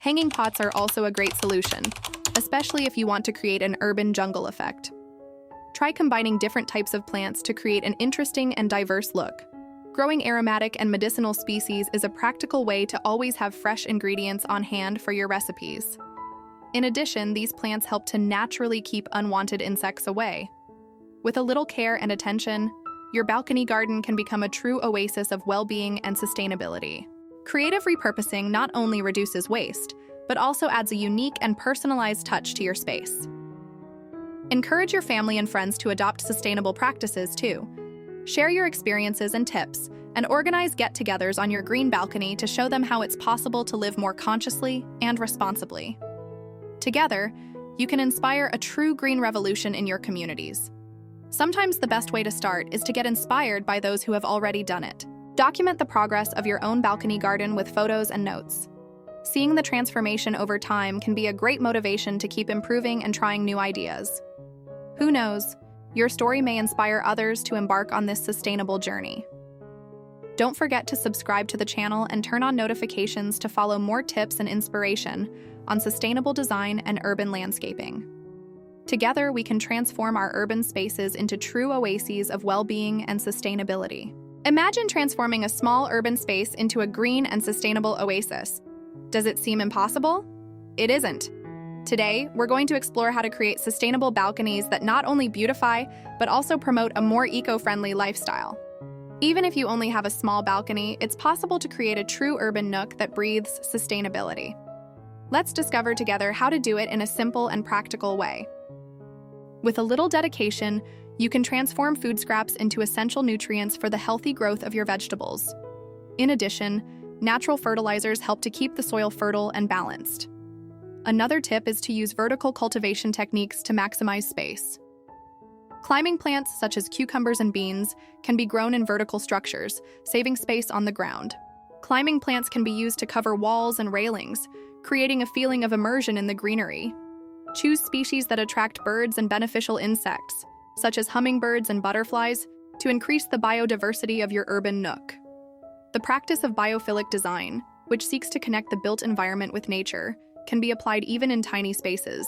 Hanging pots are also a great solution, especially if you want to create an urban jungle effect. Try combining different types of plants to create an interesting and diverse look. Growing aromatic and medicinal species is a practical way to always have fresh ingredients on hand for your recipes. In addition, these plants help to naturally keep unwanted insects away. With a little care and attention, your balcony garden can become a true oasis of well-being and sustainability. Creative repurposing not only reduces waste, but also adds a unique and personalized touch to your space. Encourage your family and friends to adopt sustainable practices too. Share your experiences and tips, and organize get-togethers on your green balcony to show them how it's possible to live more consciously and responsibly. Together, you can inspire a true green revolution in your communities. Sometimes the best way to start is to get inspired by those who have already done it. Document the progress of your own balcony garden with photos and notes. Seeing the transformation over time can be a great motivation to keep improving and trying new ideas. Who knows, your story may inspire others to embark on this sustainable journey. Don't forget to subscribe to the channel and turn on notifications to follow more tips and inspiration on sustainable design and urban landscaping. Together, we can transform our urban spaces into true oases of well-being and sustainability. Imagine transforming a small urban space into a green and sustainable oasis. Does it seem impossible? It isn't. Today, we're going to explore how to create sustainable balconies that not only beautify, but also promote a more eco-friendly lifestyle. Even if you only have a small balcony, it's possible to create a true urban nook that breathes sustainability. Let's discover together how to do it in a simple and practical way. With a little dedication, you can transform food scraps into essential nutrients for the healthy growth of your vegetables. In addition, natural fertilizers help to keep the soil fertile and balanced. Another tip is to use vertical cultivation techniques to maximize space. Climbing plants such as cucumbers and beans can be grown in vertical structures, saving space on the ground. Climbing plants can be used to cover walls and railings, creating a feeling of immersion in the greenery. Choose species that attract birds and beneficial insects, such as hummingbirds and butterflies, to increase the biodiversity of your urban nook. The practice of biophilic design, which seeks to connect the built environment with nature, can be applied even in tiny spaces.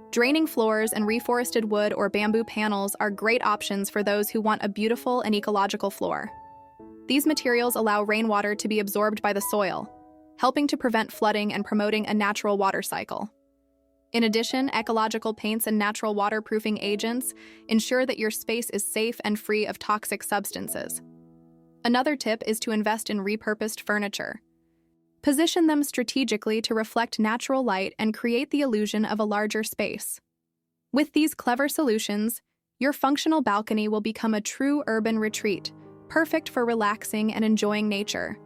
Draining floors and reforested wood or bamboo panels are great options for those who want a beautiful and ecological floor. These materials allow rainwater to be absorbed by the soil, helping to prevent flooding and promoting a natural water cycle. In addition, ecological paints and natural waterproofing agents ensure that your space is safe and free of toxic substances. Another tip is to invest in repurposed furniture. Position them strategically to reflect natural light and create the illusion of a larger space. With these clever solutions, your functional balcony will become a true urban retreat, perfect for relaxing and enjoying nature.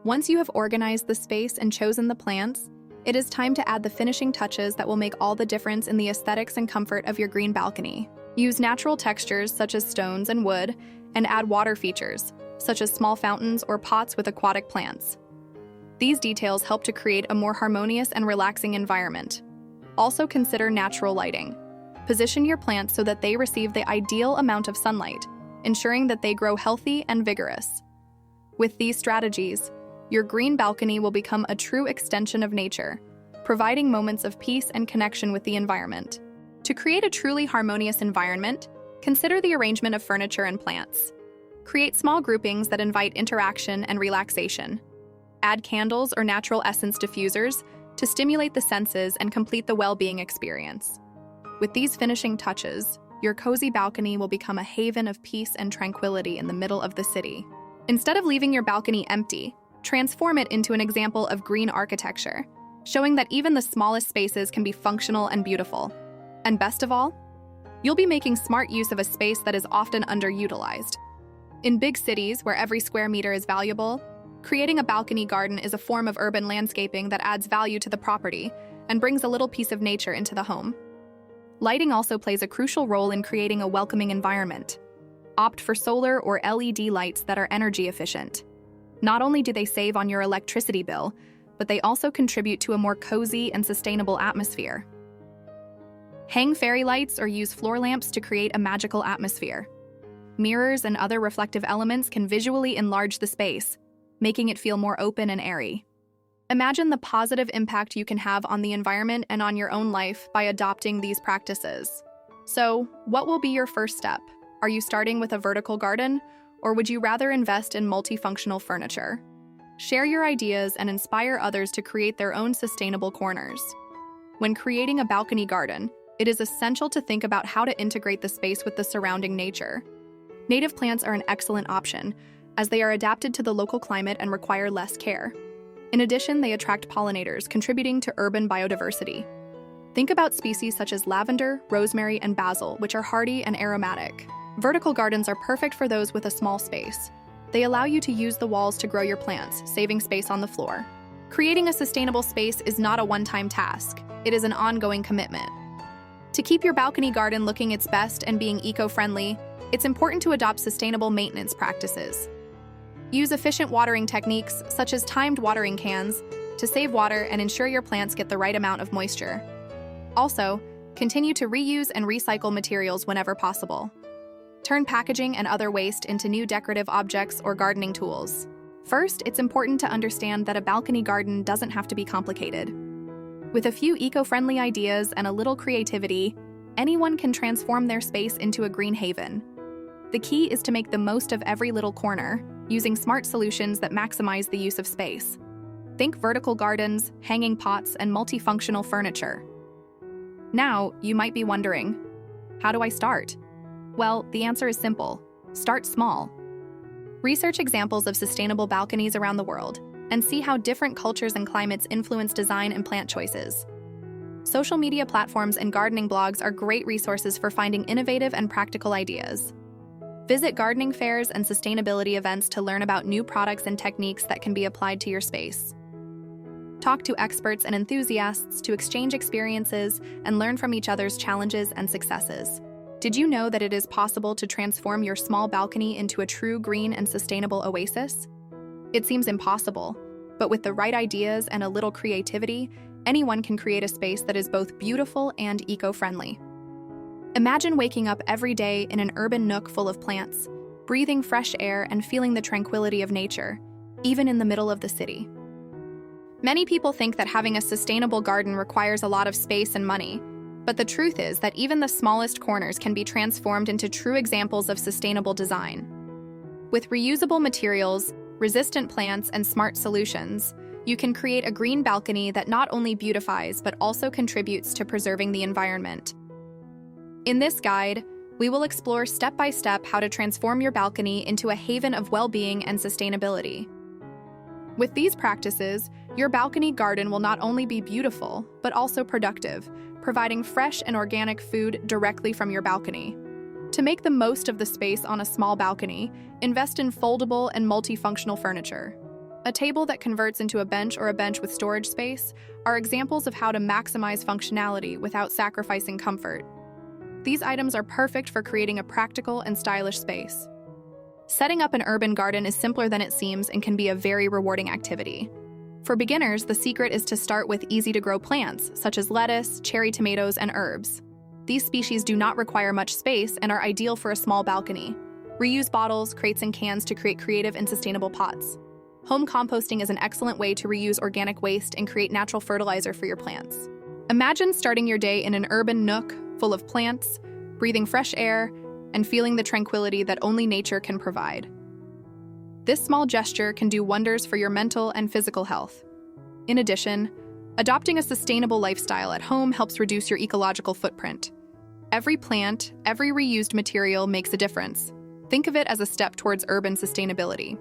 Once you have organized the space and chosen the plants, it is time to add the finishing touches that will make all the difference in the aesthetics and comfort of your green balcony. Use natural textures such as stones and wood, and add water features, such as small fountains or pots with aquatic plants. These details help to create a more harmonious and relaxing environment. Also consider natural lighting. Position your plants so that they receive the ideal amount of sunlight, ensuring that they grow healthy and vigorous. With these strategies, your green balcony will become a true extension of nature, providing moments of peace and connection with the environment. To create a truly harmonious environment, consider the arrangement of furniture and plants. Create small groupings that invite interaction and relaxation. Add candles or natural essence diffusers to stimulate the senses and complete the well-being experience. With these finishing touches, your cozy balcony will become a haven of peace and tranquility in the middle of the city. Instead of leaving your balcony empty, transform it into an example of green architecture, showing that even the smallest spaces can be functional and beautiful. And best of all, you'll be making smart use of a space that is often underutilized. In big cities, where every square meter is valuable, creating a balcony garden is a form of urban landscaping that adds value to the property and brings a little piece of nature into the home. Lighting also plays a crucial role in creating a welcoming environment. Opt for solar or LED lights that are energy efficient. Not only do they save on your electricity bill, but they also contribute to a more cozy and sustainable atmosphere. Hang fairy lights or use floor lamps to create a magical atmosphere. Mirrors and other reflective elements can visually enlarge the space, making it feel more open and airy. Imagine the positive impact you can have on the environment and on your own life by adopting these practices. So, what will be your first step? Are you starting with a vertical garden, or would you rather invest in multifunctional furniture? Share your ideas and inspire others to create their own sustainable corners. When creating a balcony garden, it is essential to think about how to integrate the space with the surrounding nature. Native plants are an excellent option, as they are adapted to the local climate and require less care. In addition, they attract pollinators, contributing to urban biodiversity. Think about species such as lavender, rosemary, and basil, which are hardy and aromatic. Vertical gardens are perfect for those with a small space. They allow you to use the walls to grow your plants, saving space on the floor. Creating a sustainable space is not a one-time task. It is an ongoing commitment. To keep your balcony garden looking its best and being eco-friendly, it's important to adopt sustainable maintenance practices. Use efficient watering techniques, such as timed watering cans, to save water and ensure your plants get the right amount of moisture. Also, continue to reuse and recycle materials whenever possible. Turn packaging and other waste into new decorative objects or gardening tools. First, it's important to understand that a balcony garden doesn't have to be complicated. With a few eco-friendly ideas and a little creativity, anyone can transform their space into a green haven. The key is to make the most of every little corner, using smart solutions that maximize the use of space. Think vertical gardens, hanging pots, and multifunctional furniture. Now, you might be wondering, how do I start? Well, the answer is simple. Start small. Research examples of sustainable balconies around the world and see how different cultures and climates influence design and plant choices. Social media platforms and gardening blogs are great resources for finding innovative and practical ideas. Visit gardening fairs and sustainability events to learn about new products and techniques that can be applied to your space. Talk to experts and enthusiasts to exchange experiences and learn from each other's challenges and successes. Did you know that it is possible to transform your small balcony into a true green and sustainable oasis? It seems impossible, but with the right ideas and a little creativity, anyone can create a space that is both beautiful and eco-friendly. Imagine waking up every day in an urban nook full of plants, breathing fresh air and feeling the tranquility of nature, even in the middle of the city. Many people think that having a sustainable garden requires a lot of space and money, but the truth is that even the smallest corners can be transformed into true examples of sustainable design. With reusable materials, resistant plants, and smart solutions, you can create a green balcony that not only beautifies but also contributes to preserving the environment. In this guide, we will explore step-by-step how to transform your balcony into a haven of well-being and sustainability. With these practices, your balcony garden will not only be beautiful, but also productive, providing fresh and organic food directly from your balcony. To make the most of the space on a small balcony, invest in foldable and multifunctional furniture. A table that converts into a bench or a bench with storage space are examples of how to maximize functionality without sacrificing comfort. These items are perfect for creating a practical and stylish space. Setting up an urban garden is simpler than it seems and can be a very rewarding activity. For beginners, the secret is to start with easy-to-grow plants, such as lettuce, cherry tomatoes, and herbs. These species do not require much space and are ideal for a small balcony. Reuse bottles, crates, and cans to create creative and sustainable pots. Home composting is an excellent way to reuse organic waste and create natural fertilizer for your plants. Imagine starting your day in an urban nook full of plants, breathing fresh air, and feeling the tranquility that only nature can provide. This small gesture can do wonders for your mental and physical health. In addition, adopting a sustainable lifestyle at home helps reduce your ecological footprint. Every plant, every reused material makes a difference. Think of it as a step towards urban sustainability.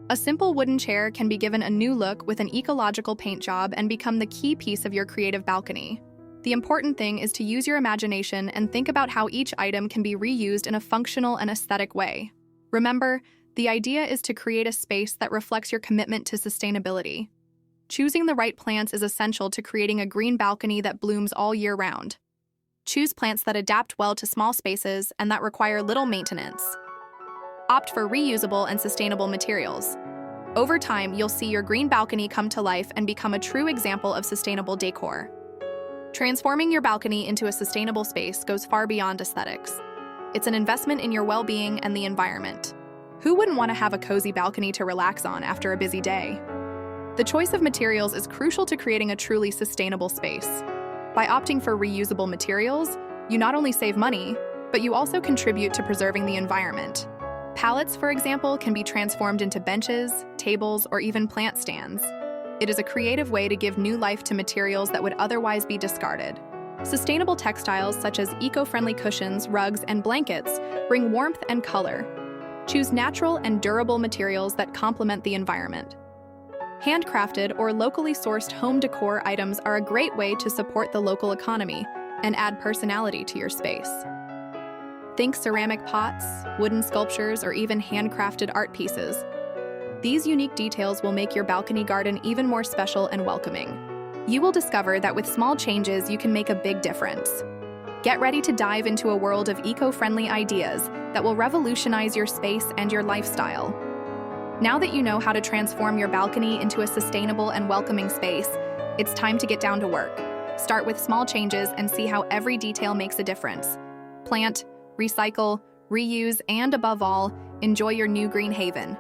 A simple wooden chair can be given a new look with an ecological paint job and become the key piece of your creative balcony. The important thing is to use your imagination and think about how each item can be reused in a functional and aesthetic way. Remember, the idea is to create a space that reflects your commitment to sustainability. Choosing the right plants is essential to creating a green balcony that blooms all year round. Choose plants that adapt well to small spaces and that require little maintenance. Opt for reusable and sustainable materials. Over time, you'll see your green balcony come to life and become a true example of sustainable decor. Transforming your balcony into a sustainable space goes far beyond aesthetics. It's an investment in your well-being and the environment. Who wouldn't want to have a cozy balcony to relax on after a busy day? The choice of materials is crucial to creating a truly sustainable space. By opting for reusable materials, you not only save money, but you also contribute to preserving the environment. Pallets, for example, can be transformed into benches, tables, or even plant stands. It is a creative way to give new life to materials that would otherwise be discarded. Sustainable textiles such as eco-friendly cushions, rugs, and blankets bring warmth and color. Choose natural and durable materials that complement the environment. Handcrafted or locally sourced home decor items are a great way to support the local economy and add personality to your space. Think ceramic pots, wooden sculptures, or even handcrafted art pieces. These unique details will make your balcony garden even more special and welcoming. You will discover that with small changes, you can make a big difference. Get ready to dive into a world of eco-friendly ideas that will revolutionize your space and your lifestyle. Now that you know how to transform your balcony into a sustainable and welcoming space, it's time to get down to work. Start with small changes and see how every detail makes a difference. Plant, recycle, reuse, and above all, enjoy your new green haven.